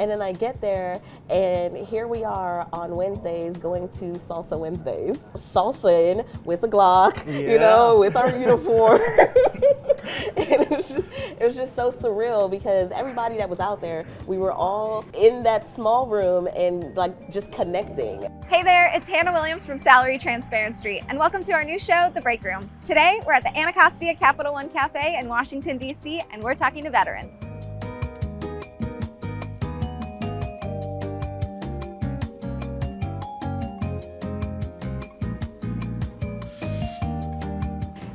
And then I get there, and here we are on Wednesdays going to Salsa Wednesdays. Salsa-ing with a Glock, you know, with our uniform. And it was just so surreal because everybody that was out there, we were all in that small room and like just connecting. Hey there, it's Hannah Williams from Salary Transparent Street, and welcome to our new show, The Break Room. Today, we're at the Anacostia Capital One Cafe in Washington, D.C., and we're talking to veterans.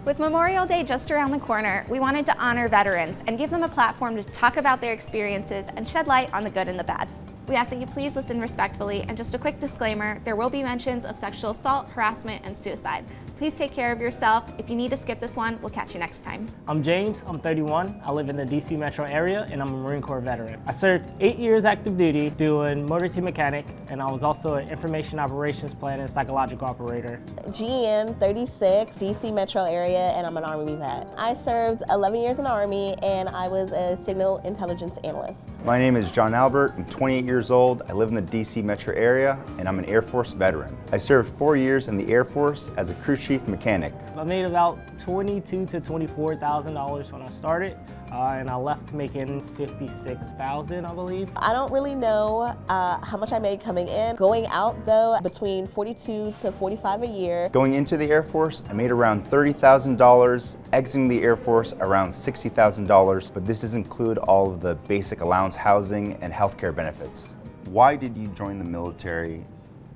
With Memorial Day just around the corner, we wanted to honor veterans and give them a platform to talk about their experiences and shed light on the good and the bad. We ask that you please listen respectfully, and just a quick disclaimer, there will be mentions of sexual assault, harassment, and suicide. Please take care of yourself. If you need to skip this one, we'll catch you next time. I'm James, I'm 31. I live in the DC metro area, and I'm a Marine Corps veteran. I served 8 years active duty doing motor team mechanic, and I was also an information operations plan and psychological operator. GM 36, DC metro area, and I'm an Army vet. I served 11 years in the Army, and I was a signal intelligence analyst. My name is John Albert. I'm 28 years old. I live in the DC metro area, and I'm an Air Force veteran. I served 4 years in the Air Force as a crew chief mechanic. I made about $22,000 to $24,000 when I started, and I left making $56,000, I believe. I don't really know how much I made coming in. Going out though, between $42,000 to $45,000 a year. Going into the Air Force, I made around $30,000. Exiting the Air Force, around $60,000, but this does include all of the basic allowance housing and healthcare benefits. Why did you join the military,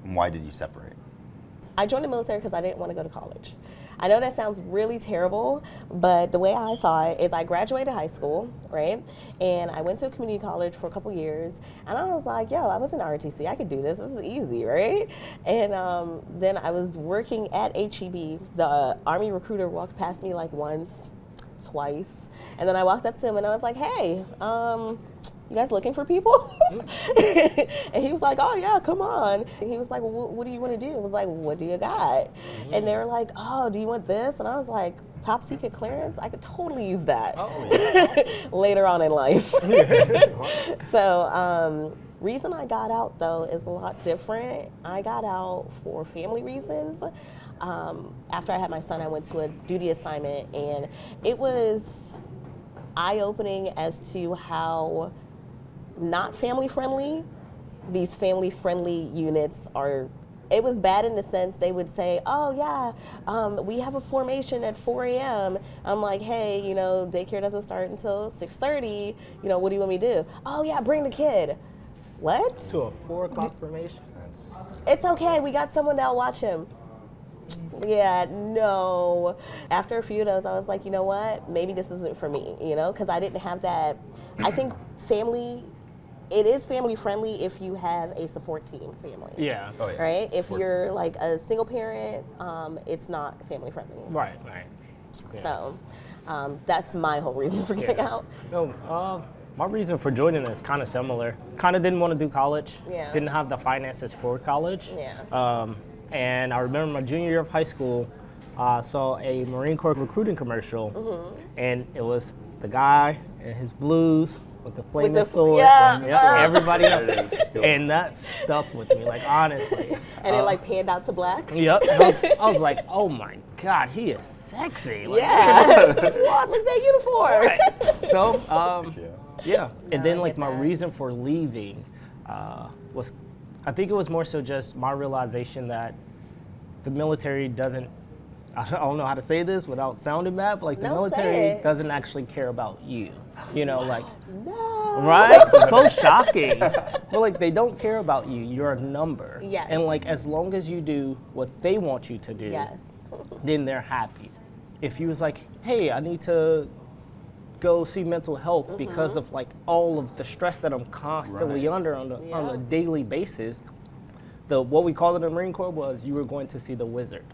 and why did you separate? I joined the military because I didn't want to go to college. I know that sounds really terrible, but the way I saw it is I graduated high school, right? And I went to a community college for a couple years, and I was like, yo, I was in ROTC, I could do this, this is easy, right? And then I was working at HEB. The Army recruiter walked past me like once, twice, and then I walked up to him and I was like, hey, you guys looking for people? And he was like, oh yeah, come on. And he was like, well, what do you want to do? I was like, what do you got? And they were like, oh, do you want this? And I was like, top secret clearance? I could totally use that later on in life. So reason I got out though is a lot different. I got out for family reasons. After I had my son, I went to a duty assignment, and it was eye-opening as to how not family-friendly these family-friendly units are. It was bad in the sense they would say, oh yeah, we have a formation at 4 a.m. I'm like, hey, you know, daycare doesn't start until 6:30. You know, what do you want me to do? Oh yeah, bring the kid. What? To a 4 o'clock formation? It's okay, we got someone that'll watch him. Yeah, no. After a few of those, I was like, you know what? Maybe this isn't for me, you know, because I didn't have that. I think it is family friendly if you have a support team family. Yeah. Oh, yeah. Right? If Support you're teams. like a single parent, it's not family friendly. Right, right. Yeah. So that's my whole reason for getting out. No, my reason for joining is kind of similar. Kind of didn't want to do college. Yeah. Didn't have the finances for college. Yeah. And I remember my junior year of high school, saw a Marine Corps recruiting commercial, and it was the guy in his blues with the flaming sword. Yeah. Everybody else. And that stuck with me, like honestly. And it like panned out to black. Yep. I was like, oh my God, he is sexy. Like, Yeah. Look at that uniform. right. So, yeah. And then I like get my that. reason for leaving was, I think it was more so just my realization that the military doesn't, I don't know how to say this without sounding bad, but like the No, say military it. doesn't actually care about you. You know, like, No. right? So shocking. But like they don't care about you. You're a number. Yes. And like as long as you do what they want you to do, Yes. then they're happy. If you was like, hey, I need to go see mental health because of like all of the stress that I'm constantly under on a daily basis, what we called it in the Marine Corps was you were going to see the wizard.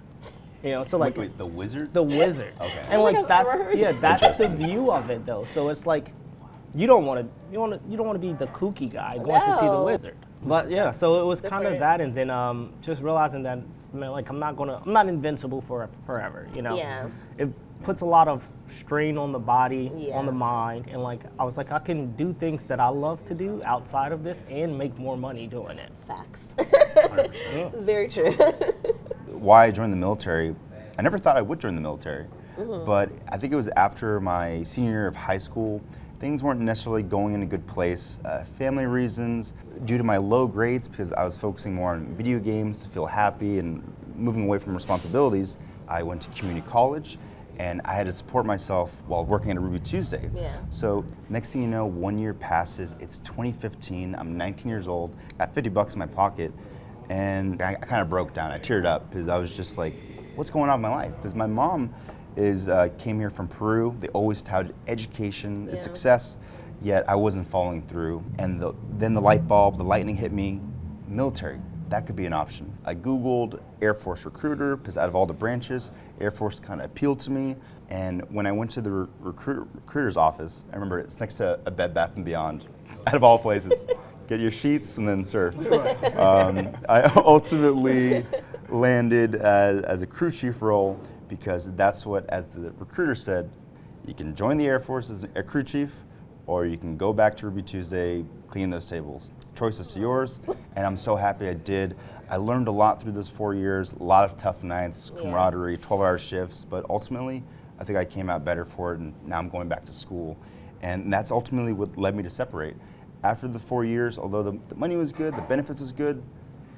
You know, so like Wait, the wizard? the wizard. Okay. And like I've that's never heard that's the view of it though. So it's like you don't want to be the kooky guy going to see the No. wizard. But yeah, so it was kind of Different. that, and then just realizing that, man, like I'm not invincible forever. Yeah. It puts a lot of strain on the body, Yeah. on the mind, and like I was like, I can do things that I love to do outside of this and make more money doing it. Facts. 100%. Very true. Why I joined the military, I never thought I would join the military, but I think it was after my senior year of high school. Things weren't necessarily going in a good place. Family reasons, due to my low grades, because I was focusing more on video games to feel happy and moving away from responsibilities, I went to community college, and I had to support myself while working at a Ruby Tuesday. Yeah. So next thing you know, 1 year passes, it's 2015, I'm 19 years old, got $50 in my pocket, and I kind of broke down. I teared up because I was just like, what's going on in my life? Because my mom came here from Peru. They always touted education, Yeah. success, yet I wasn't following through. And then the light bulb, the lightning hit me, military. That could be an option. I Googled Air Force recruiter because out of all the branches, Air Force kind of appealed to me. And when I went to the recruiter's office, I remember it's next to a Bed Bath & Beyond, out of all places. Get your sheets and then surf. I ultimately landed as a crew chief role because that's what, as the recruiter said, you can join the Air Force as a crew chief, or you can go back to Ruby Tuesday, clean those tables. Choice is to yours, and I'm so happy I did. I learned a lot through those 4 years, a lot of tough nights, camaraderie, 12-hour shifts, but ultimately, I think I came out better for it, and now I'm going back to school. And that's ultimately what led me to separate. After the 4 years, although the money was good, the benefits was good,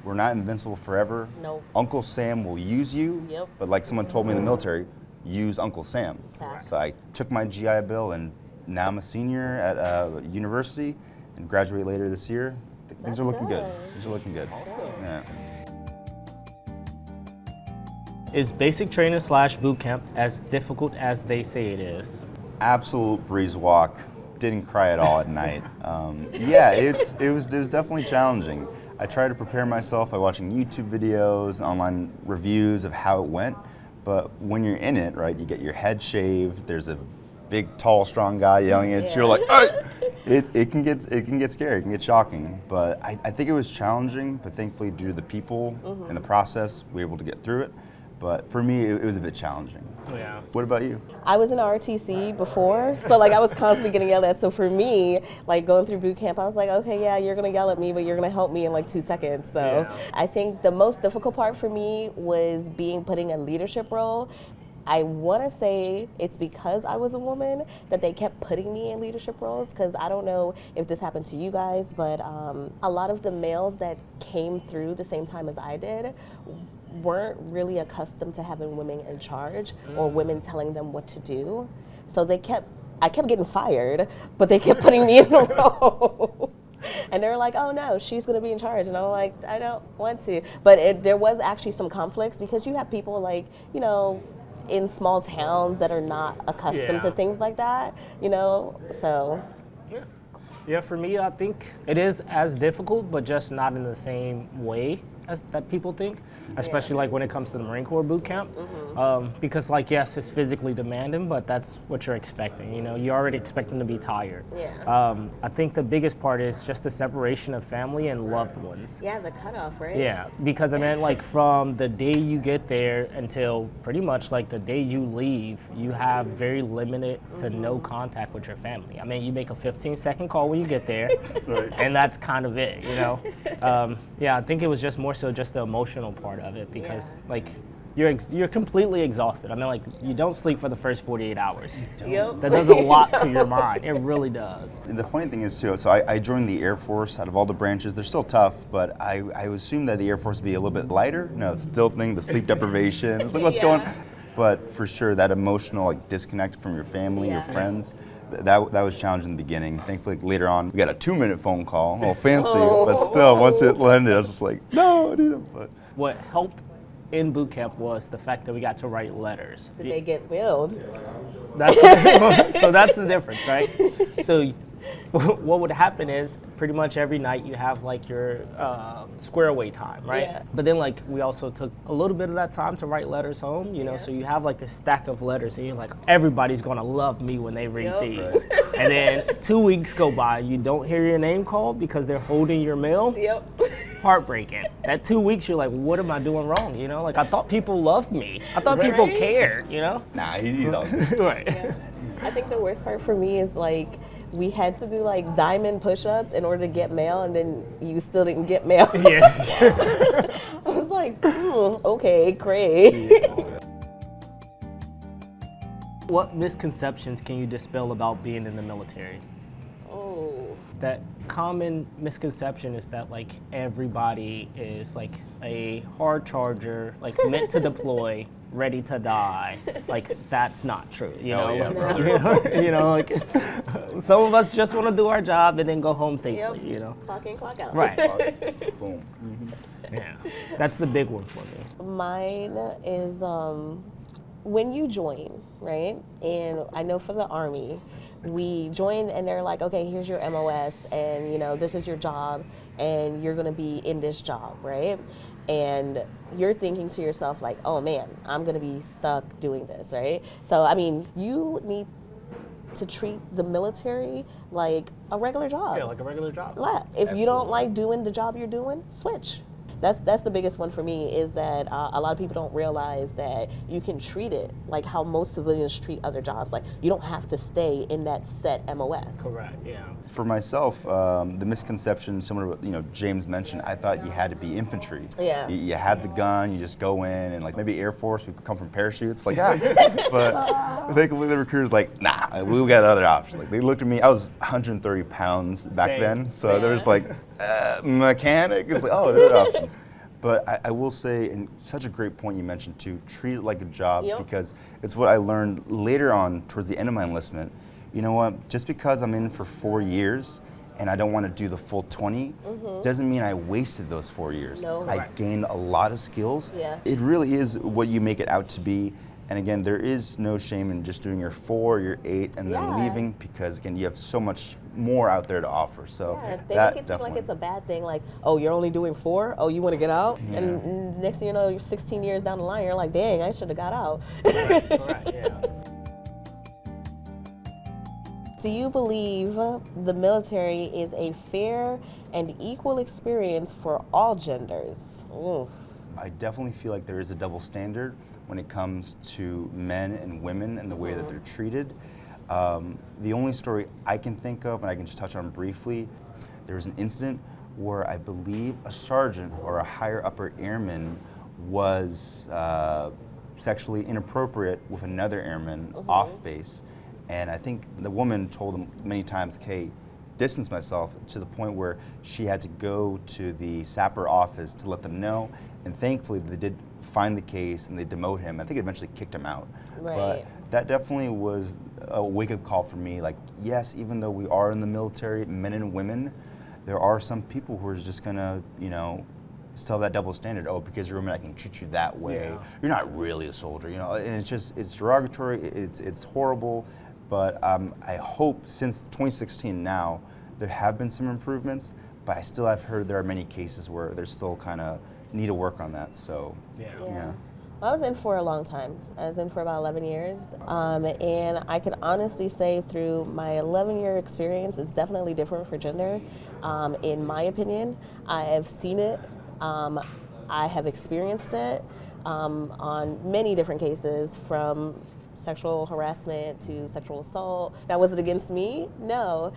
we're not invincible forever. Nope. Uncle Sam will use you, Yep. but like someone told me in the military, use Uncle Sam. Facts. So I took my GI Bill, and now I'm a senior at university and graduate later this year. Things That's are looking good. good. Things are looking good. Yeah. Is basic training / boot camp as difficult as they say it is? Absolute breeze walk. Didn't cry at all at night. Yeah, it was definitely challenging. I tried to prepare myself by watching YouTube videos, online reviews of how it went. But when you're in it, right, you get your head shaved. There's a big, tall, strong guy yelling at you. You're like, hey! It can get scary. It can get shocking. But I think it was challenging. But thankfully, due to the people and the process, we were able to get through it. But for me, it was a bit challenging. Yeah. What about you? I was in ROTC before, so like I was constantly getting yelled at. So for me, like going through boot camp, I was like, okay, yeah, you're gonna yell at me, but you're gonna help me in like 2 seconds. So Yeah. I think the most difficult part for me was put in a leadership role. I want to say it's because I was a woman that they kept putting me in leadership roles, because I don't know if this happened to you guys, but a lot of the males that came through the same time as I did weren't really accustomed to having women in charge or women telling them what to do. So I kept getting fired, but they kept putting me in the role. And they were like, oh no, she's gonna be in charge. And I'm like, I don't want to. But there was actually some conflicts, because you have people like, you know, in small towns that are not accustomed to things like that, you know, so. Yeah, for me, I think it is as difficult, but just not in the same way as that people think, especially like when it comes to the Marine Corps boot camp. Because like, yes, it's physically demanding, but that's what you're expecting. You know, you already expect them to be tired. Yeah. I think the biggest part is just the separation of family and loved ones. Yeah, the cutoff, right? Yeah, because I mean, like from the day you get there until pretty much like the day you leave, you have very limited to no contact with your family. I mean, you make a 15-second call when you get there, and that's kind of it, you know? Yeah, I think it was just more so just the emotional part of it, because like you're completely exhausted. I mean, like you don't sleep for the first 48 hours. Yep. That does a lot to your mind. It really does. And the funny thing is too, so I joined the Air Force. Out of all the branches, they're still tough, but I assumed that the Air Force would be a little bit lighter. No, it's still the sleep deprivation. It's like, what's going on? But for sure, that emotional like disconnect from your family, your friends, that was challenging in the beginning. Thankfully, later on, we got a 2-minute phone call. A little fancy, but still, once it landed, I was just like, no, I need it. But What helped in boot camp was the fact that we got to write letters. Did they get billed? So that's the difference, right? So what would happen is pretty much every night you have like your square away time, right? Yeah. But then like we also took a little bit of that time to write letters home, you know, so you have like this stack of letters and you're like, everybody's gonna love me when they read these. And then 2 weeks go by, you don't hear your name called because they're holding your mail. Yep. Heartbreaking. That 2 weeks, you're like, what am I doing wrong? You know, like I thought people loved me. I thought people Right? cared, you know? Nah, he's all Right. Yeah. I think the worst part for me is like we had to do like diamond push-ups in order to get mail, and then you still didn't get mail. Yeah. I was like, okay, great. What misconceptions can you dispel about being in the military? Oh, That common misconception is that like everybody is like a hard charger, like meant to deploy, ready to die. Like that's not true. You know, yeah, like, brother. you know, like some of us just want to do our job and then go home safely. yep. You know, Clock in, clock out. right? boom. Yeah, that's the big one for me. Mine is when you join, right? And I know for the Army, we join and they're like, okay, here's your MOS, and you know, this is your job, and you're gonna be in this job, right? And you're thinking to yourself like, oh man, I'm gonna be stuck doing this, right? So I mean, you need to treat the military like a regular job. Yeah, like a regular job. If you don't Absolutely. like doing the job you're doing, switch. That's the biggest one for me, is that a lot of people don't realize that you can treat it like how most civilians treat other jobs. Like you don't have to stay in that set MOS. Correct. Yeah. For myself, the misconception, similar to what James mentioned, I thought you had to be infantry. Yeah. You had the gun, you just go in, and like maybe Air Force, we could come from parachutes, like yeah. But thankfully the recruiters like, nah, we got other options. Like they looked at me, I was 130 pounds back Same. then, so they're just like, mechanic. It's like, oh, there's other options. But I will say, and such a great point you mentioned too, treat it like a job, Yep. because it's what I learned later on towards the end of my enlistment. You know what, just because I'm in for 4 years and I don't want to do the full 20, doesn't mean I wasted those 4 years. No. I Correct. gained a lot of skills. Yeah. It really is what you make it out to be. And again, there is no shame in just doing your 4, your 8, and then Yeah. leaving, because again, you have so much more out there to offer. So Yeah, they that make it seem like definitely. it's a bad thing. Like, oh, you're only doing 4. Oh, you want to get out? And next thing you know, you're 16 years down the line. You're like, dang, I should have got out. Correct. Yeah. Do you believe the military is a fair and equal experience for all genders? Oof. I definitely feel like there is a double standard when it comes to men and women and the way that they're treated. The only story I can think of, and I can just touch on briefly, there was an incident where I believe a sergeant or a higher upper airman was sexually inappropriate with another airman off base. And I think the woman told him many times, okay, distance myself, to the point where she had to go to the sapper office to let them know. And thankfully they did find the case and they demote him. I think it eventually kicked him out. Right. But that definitely was a wake-up call for me. Like, yes, even though we are in the military, men and women, there are some people who are just gonna, still that double standard. Oh, because you're a woman, I can treat you that way. Yeah. You're not really a soldier, And it's derogatory. It's horrible. But I hope since 2016 now, there have been some improvements. But I still have heard there are many cases where there's still kind of need to work on that. So Yeah. yeah. I was in for a long time. I was in for about 11 years. And I can honestly say through my 11-year experience, it's definitely different for gender. In my opinion, I have seen it. I have experienced it on many different cases, from sexual harassment to sexual assault. Now, was it against me? No.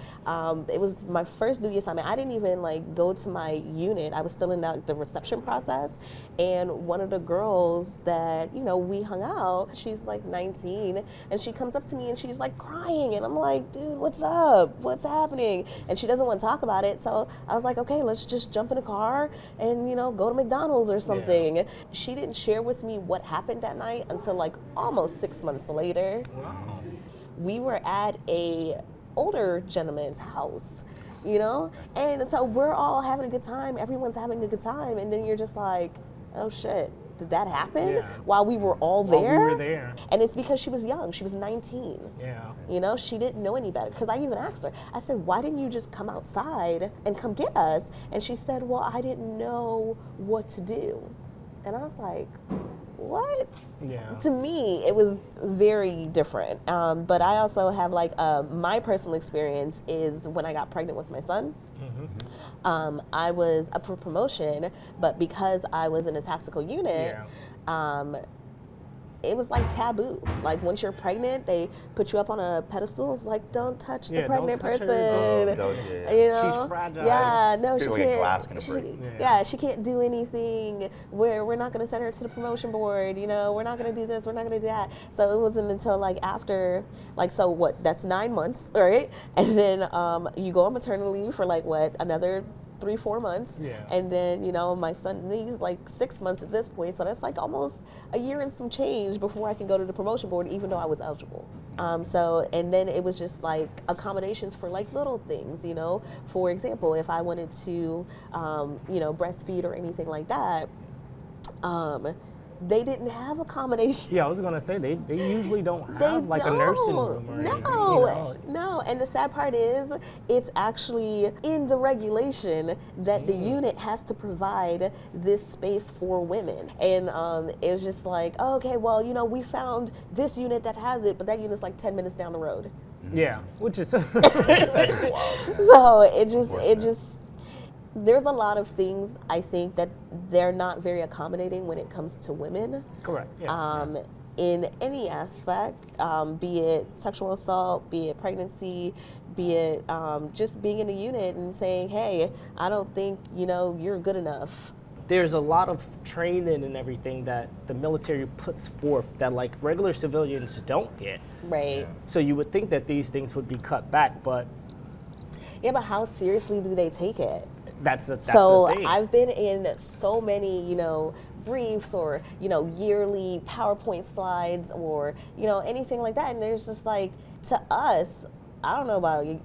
It was my first duty assignment. I didn't even go to my unit. I was still in the reception process. And one of the girls that, we hung out, she's like 19, and she comes up to me and she's like crying. And I'm like, dude, what's up? What's happening? And she doesn't want to talk about it. So I was like, okay, let's just jump in a car and, go to McDonald's or something. Yeah. She didn't share with me what happened that night until almost 6 months later. Wow. We were at a older gentleman's house, and so we're all having a good time. Everyone's having a good time, and then you're just like, oh shit, did that happen Yeah. while we were all While there? we were there. And it's because she was young. She was 19. Yeah. You know, she didn't know any better. Because I even asked her, I said, why didn't you just come outside and come get us? And she said, well, I didn't know what to do. And I was like, what? Yeah. To me, it was very different. But I also have like my personal experience is when I got pregnant with my son. I was up for promotion, but because I was in a tactical unit, it was like taboo. Like once you're pregnant, they put you up on a pedestal. It's like, don't touch the Yeah, pregnant don't touch person. her. You know? She's fragile. Yeah, no, she Feel like a can't. glass gonna she, break. yeah, she can't do anything. We're not gonna send her to the promotion board. You know, we're not gonna do this. We're not gonna do that. So it wasn't until like after, like, so what? That's 9 months, right? And then you go on maternity leave for like what? Another 3-4 months. Yeah. And then, you know, my son, he's like 6 months at this point. So that's like almost a year and some change before I can go to the promotion board, even though I was eligible. And then it was just like accommodations for like little things, you know. For example, if I wanted to, you know, breastfeed or anything like that, they didn't have accommodations. Yeah, I was gonna say they usually don't have like a nursing room or anything. No, You know? no. And the sad part is, it's actually in the regulation that the unit has to provide this space for women. And it was just like, oh, okay, well, you know, we found this unit that has it, but that unit's like 10 minutes down the road. Yeah, which is That's just wild. Man. So it just, there's a lot of things I think that they're not very accommodating when it comes to women. correct. Yeah. In any aspect, be it sexual assault, be it pregnancy, be it just being in a unit and saying, hey, I don't think, you know, you're good enough. There's a lot of training and everything that the military puts forth that like regular civilians don't get. Right. So you would think that these things would be cut back, but Yeah, but how seriously do they take it? that's the thing. I've been in so many, you know, briefs or, you know, yearly PowerPoint slides or, you know, anything like that. And there's just like, to us, I don't know about you,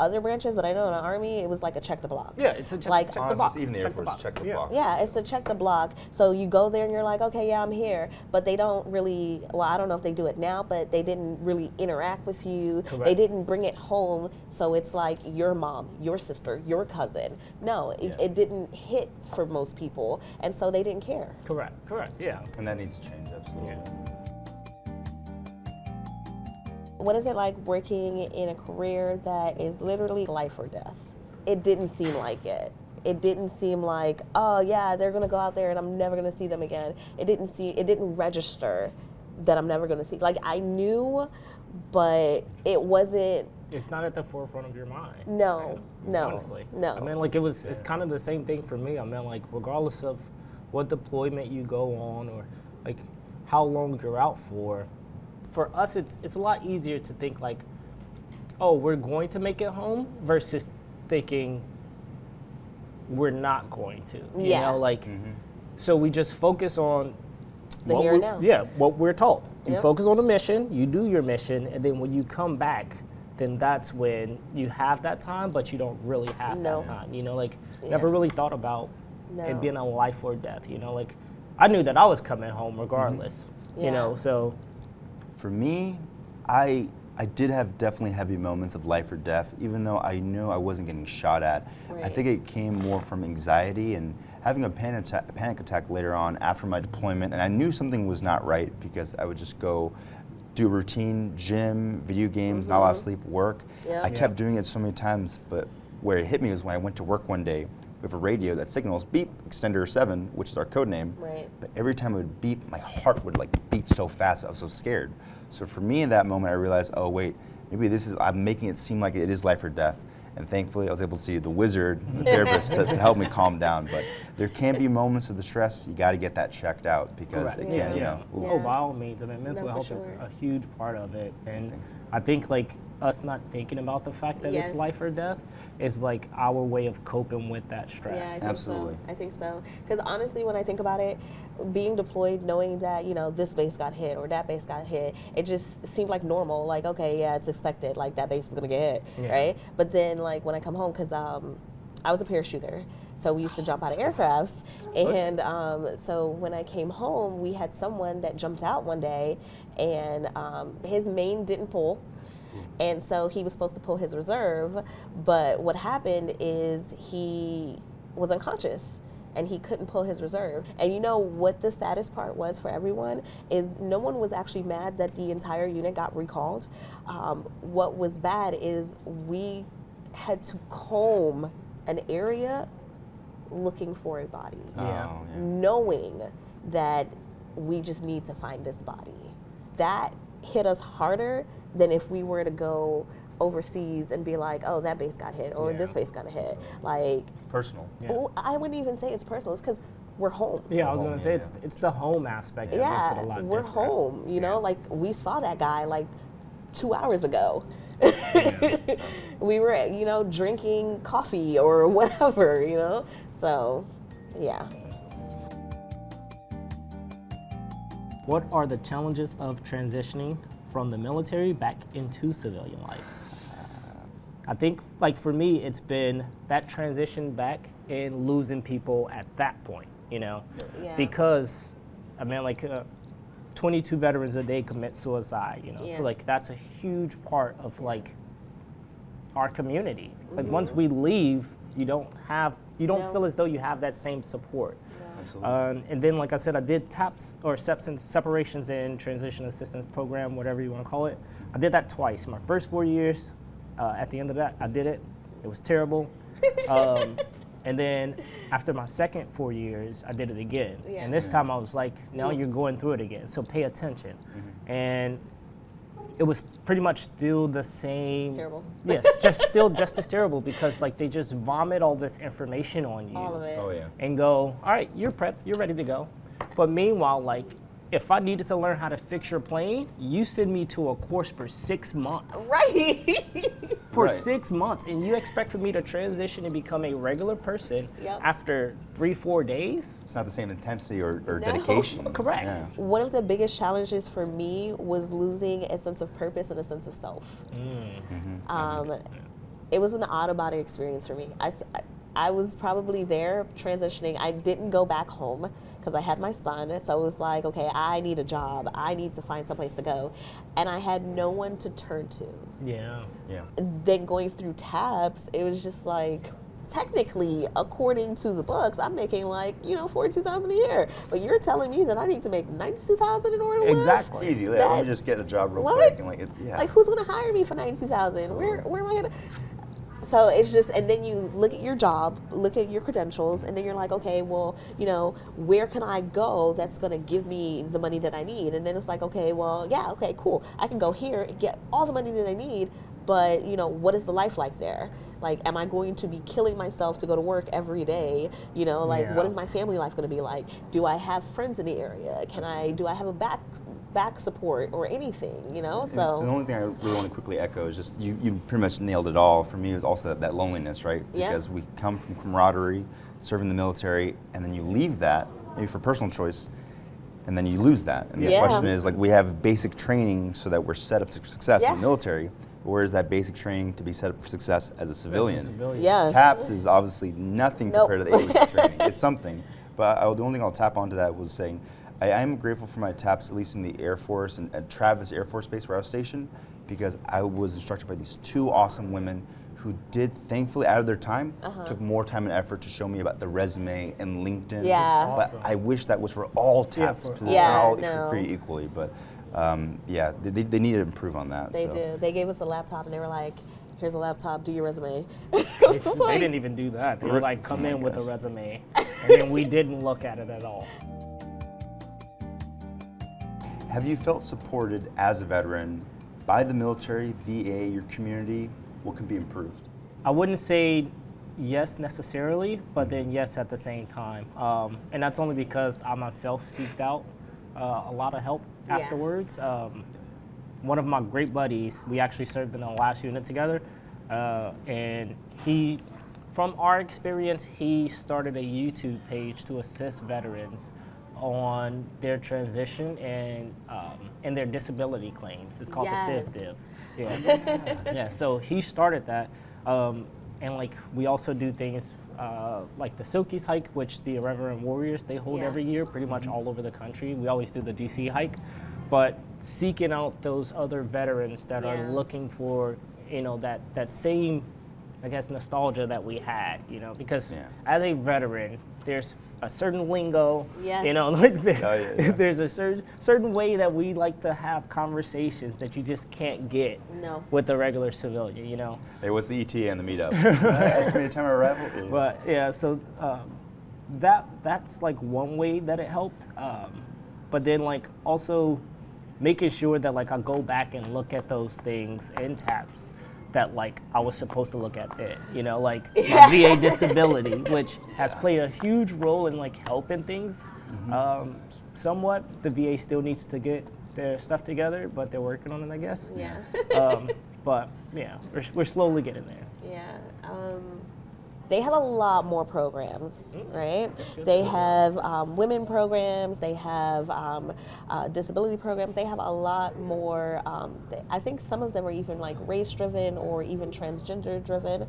other branches, but I know in the Army, it was like a check the block. Yeah, it's a check, Like, check the Honestly, box. even the Air check Force box. check the Yeah. box. Yeah, it's to check the block. So you go there and you're like, okay, yeah, I'm here. But they don't really, well, I don't know if they do it now, but they didn't really interact with you. Correct. They didn't bring it home. So it's like your mom, your sister, your cousin. No, it didn't hit for most people. And so they didn't care. Correct, yeah. And that needs to change, absolutely. What is it like working in a career that is literally life or death? It didn't seem like it. It didn't seem like, oh yeah, they're gonna go out there and I'm never gonna see them again. It didn't register that I'm never gonna see. Like I knew, but it wasn't. It's not at the forefront of your mind. No, no, Honestly. no. I mean, like it's kind of the same thing for me. I mean, like regardless of what deployment you go on or like how long you're out for us it's a lot easier to think like, oh, we're going to make it home versus thinking we're not going to. You Yeah. know, like so we just focus on The what here and now. Yeah, what we're told. You Yep. focus on the mission, you do your mission, and then when you come back, then that's when you have that time, but you don't really have No. that time. You know, like Yeah. never really thought about No. it being a life or death. You know, like I knew that I was coming home regardless. You Yeah. know, so For me, I did have definitely heavy moments of life or death, even though I knew I wasn't getting shot at. I Right. think it came more from anxiety and having a panic attack later on after my deployment, and I knew something was not right because I would just go do routine, gym, video games, not a lot of sleep, work. Yeah. I kept doing it so many times, but where it hit me was when I went to work one day with a radio that signals beep, extender 7, which is our code name. Right. But every time it would beep, my heart would like beat so fast. I was so scared. So for me in that moment, I realized, oh wait, maybe I'm making it seem like it is life or death. And thankfully, I was able to see the wizard, the therapist, to help me calm down. But there can be moments of the stress. You got to get that checked out because Correct. it can, you know. Yeah. Oh, by all means. I mean, mental No, for health is sure. a huge part of it, and I think like us not thinking about the fact that Yes. it's life or death is like our way of coping with that stress. Yeah, I think Absolutely. so. I think so. Because honestly, when I think about it, being deployed, knowing that, you know, this base got hit or that base got hit, it just seemed like normal. Like, okay, yeah, it's expected. Like, that base is going to get hit, Yeah. right? But then, like, when I come home, because I was a parachuter. So we used to jump out of aircrafts. And so when I came home, we had someone that jumped out one day, and his main didn't pull. And so he was supposed to pull his reserve, but what happened is he was unconscious and he couldn't pull his reserve. And you know what the saddest part was for everyone is no one was actually mad that the entire unit got recalled. What was bad is we had to comb an area looking for a body, knowing that we just need to find this body. That hit us harder than if we were to go overseas and be like, oh, that base got hit or this base got hit. Like, Personal. well, I wouldn't even say it's personal. It's because we're home. Yeah, I was gonna say it's the home aspect that makes it a lot we're different. home. You know, like we saw that guy like 2 hours ago. We were, you know, drinking coffee or whatever, you know. So, yeah. What are the challenges of transitioning from the military back into civilian life? I think, like for me, it's been that transition back and losing people at that point, you know, Yeah. because I mean, like 22 veterans a day commit suicide, you know, Yeah. so like that's a huge part of like our community. Like once we leave, you don't No. feel as though you have that same support. Absolutely. And then, like I said, I did TAPS or separations and transition assistance program, whatever you want to call it. I did that twice. My first 4 years, at the end of that, I did it. It was terrible. And then after my second 4 years, I did it again. Yeah. And this time I was like, now you're going through it again, so pay attention. And it was pretty much still the same. Terrible. Yes, still just as terrible because like they just vomit all this information on you All of it. Oh yeah. and go, all right, you're prepped, you're ready to go. But meanwhile, like, if I needed to learn how to fix your plane, you send me to a course for 6 months. Right. For Right. 6 months, and you expect for me to transition and become a regular person Yep. after 3-4 days? It's not the same intensity or No. dedication. Correct. Yeah. One of the biggest challenges for me was losing a sense of purpose and a sense of self. It was an out-of-body experience for me. I was probably there transitioning. I didn't go back home because I had my son. So it was like, okay, I need a job. I need to find someplace to go. And I had no one to turn to. Yeah. Yeah. Then going through TAPS, it was just like, technically, according to the books, I'm making like, you know, $42,000 a year. But you're telling me that I need to make $92,000 in order to live? Exactly. Easy. Let That- me just get a job real What? quick and like it, yeah. Like, who's gonna hire me for $92,000? Where am I gonna? So it's just, and then you look at your job, look at your credentials, and then you're like, okay, well, you know, where can I go that's gonna give me the money that I need? And then it's like, okay, well, yeah, okay, cool. I can go here and get all the money that I need, but you know, what is the life like there? Like, am I going to be killing myself to go to work every day? You know, like, what Yeah. is my family life going to be like? Do I have friends in the area? Do I have a back support or anything? You know, so And the only thing I really want to quickly echo is just you pretty much nailed it all. For me, it was also that loneliness, right? Yeah. Because we come from camaraderie, serving the military, and then you leave that maybe for personal choice, and then you lose that. And the Yeah. question is, like, we have basic training so that we're set up for success in Yeah. the military. But where is that basic training to be set up for success as a civilian? yes, TAPS is obviously nothing Nope. compared to the aviation training. It's something. But the only thing I'll tap onto that was saying, I am grateful for my TAPS, at least in the Air Force and at Travis Air Force Base where I was stationed, because I was instructed by these two awesome women who did, thankfully, out of their time, took more time and effort to show me about the resume and LinkedIn. Yeah. But Awesome. I wish that was for all TAPS. for because all. they're Yeah, all no. created equally. But yeah, they need to improve on that. they so. do. They gave us a laptop and they were like, "Here's a laptop. Do your resume." They, It's they like- didn't even do that. They were like, come Oh my in with a gosh. resume, and then we didn't look at it at all. Have you felt supported as a veteran by the military, VA, your community? What can be improved? I wouldn't say yes necessarily, but then yes at the same time. And that's only because I myself seeked out a lot of help Yeah. afterwards. One of my great buddies, we actually served in the last unit together, and he, from our experience, he started a YouTube page to assist veterans on their transition and their disability claims. It's called Yes. the CIV. Yeah. Yeah, so he started that. And like we also do things like the Silkies hike, which the Irreverent Warriors, they hold Yeah. every year pretty much all over the country. We always do the DC hike, but seeking out those other veterans that Yeah. are looking for, that same, I guess, nostalgia that we had, because Yeah. as a veteran, there's a certain lingo, Yes. like yeah. there's a certain way that we like to have conversations that you just can't get No. with a regular civilian, Hey, what's the ETA and the meetup? Estimated time of arrival? Yeah. But yeah, so that's like one way that it helped. But then like also making sure that like I go back and look at those things in TAPS that like I was supposed to look at it, like my VA disability, which has played a huge role in like helping things. Somewhat, the VA still needs to get their stuff together, but they're working on it, I guess. Yeah. But yeah, we're slowly getting there. Yeah. They have a lot more programs, right? They have women programs, they have disability programs, they have a lot more. I think some of them are even like race driven or even transgender driven.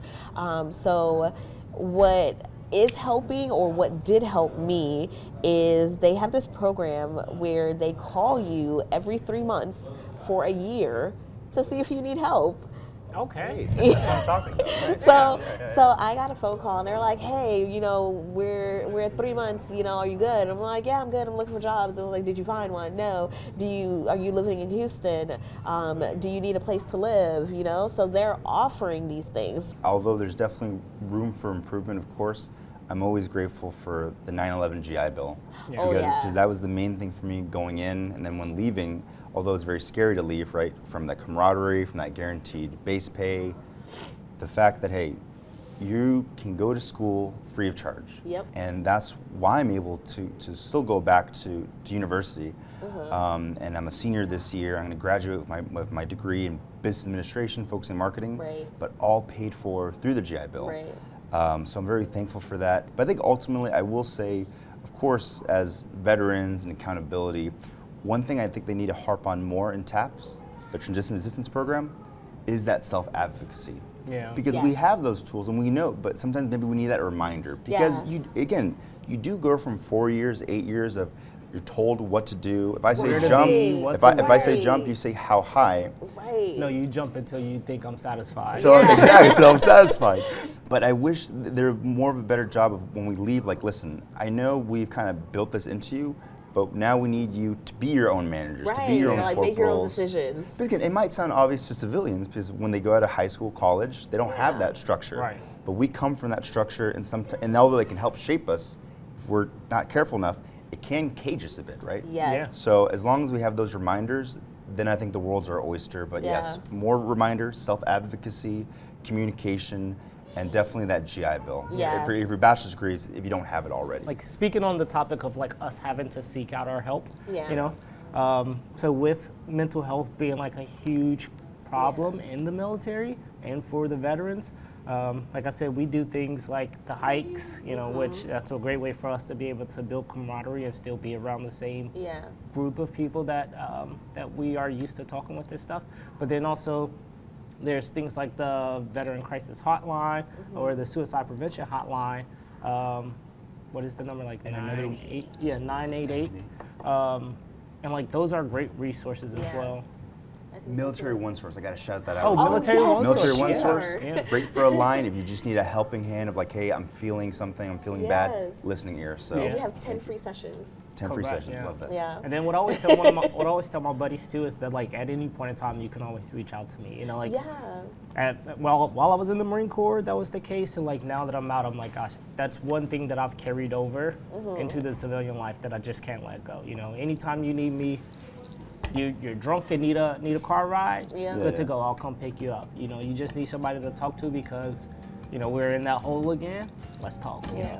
So what is helping, or what did help me, is they have this program where they call you every 3 months for a year to see if you need help. Okay. Hey, that's what I'm talking about. Right? So I got a phone call and they're like, hey, we're at 3 months, are you good? I'm like, yeah, I'm good. I'm looking for jobs. And I'm like, did you find one? No. Are you living in Houston? Do you need a place to live? So they're offering these things. Although there's definitely room for improvement, of course, I'm always grateful for the 9/11 GI Bill. Yeah. Oh, yeah. Because that was the main thing for me going in, and then when leaving, although it's very scary to leave, right, from that camaraderie, from that guaranteed base pay, the fact that, hey, you can go to school free of charge. Yep. And that's why I'm able to still go back to university. And I'm a senior this year. I'm going to graduate with my degree in business administration, focusing on marketing, Right. but all paid for through the GI Bill. Right. So I'm very thankful for that. But I think ultimately, I will say, of course, as veterans and accountability, one thing I think they need to harp on more in TAPS, the Transition Assistance Program, is that self-advocacy. Yeah. Because we Yes. have those tools and we know, but sometimes maybe we need that reminder. Because Yeah. you do go from 4 years, 8 years of you're told what to do. If I say Where to jump, be, what if to I say do. jump, you say how high. Right. No, you jump until you think I'm satisfied. So exactly, so I'm satisfied. But I wish they're more of a better job of when we leave, like, listen, I know we've kind of built this into you, but now we need you to be your own managers, to be your own like corporals. make your own decisions. Because again, it might sound obvious to civilians because when they go out of high school, college, they don't have that structure. Right. But we come from that structure, and although they can help shape us, if we're not careful enough, it can cage us a bit, right? Yes. Yeah. So as long as we have those reminders, then I think the world's our oyster. But yes, Yeah. more reminders, self-advocacy, communication, and definitely that GI Bill. Yeah. If your bachelor's degrees, if you don't have it already. Like speaking on the topic of like us having to seek out our help, Yeah. So with mental health being like a huge problem in the military and for the veterans, like I said, we do things like the hikes, which that's a great way for us to be able to build camaraderie and still be around the same Yeah. group of people that we are used to talking with this stuff. But then also there's things like the Veteran Crisis Hotline or the Suicide Prevention Hotline. What is the number, like 988? Yeah, 988. And like those are great resources as Yeah. well. Military One Source, I gotta shout that out. Oh, Military yes. One Military Source. One yeah. Source, Yeah. great for a line if you just need a helping hand of like, hey, I'm feeling something, I'm feeling bad, Yes. listening ear. So And Yeah. we have 10 free sessions. 10 free Correct, sessions, yeah. love that. Yeah. And then what I always tell what I always tell my buddies too is that like at any point in time you can always reach out to me. Like Yeah. while I was in the Marine Corps, that was the case, and like now that I'm out, I'm like, gosh, that's one thing that I've carried over into the civilian life that I just can't let go. Anytime you need me, you're drunk and need a car ride, Yeah. good to Yeah. go. I'll come pick you up. You just need somebody to talk to because we're in that hole again. Let's talk. Yeah.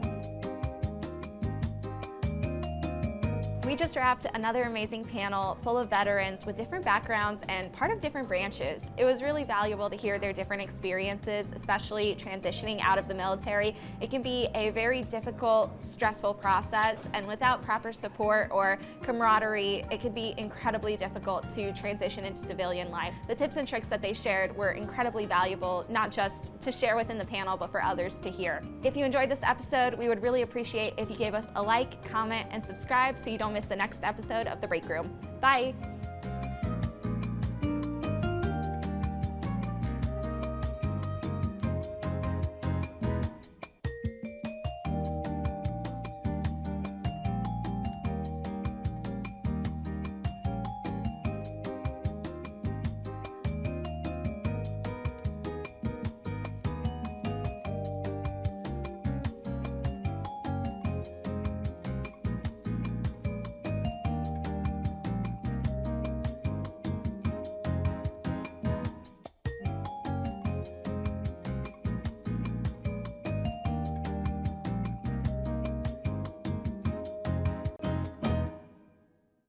We just wrapped another amazing panel full of veterans with different backgrounds and part of different branches. It was really valuable to hear their different experiences, especially transitioning out of the military. It can be a very difficult, stressful process, and without proper support or camaraderie, it can be incredibly difficult to transition into civilian life. The tips and tricks that they shared were incredibly valuable, not just to share within the panel, but for others to hear. If you enjoyed this episode, we would really appreciate if you gave us a like, comment, and subscribe so you don't miss the next episode of The Break Room. Bye!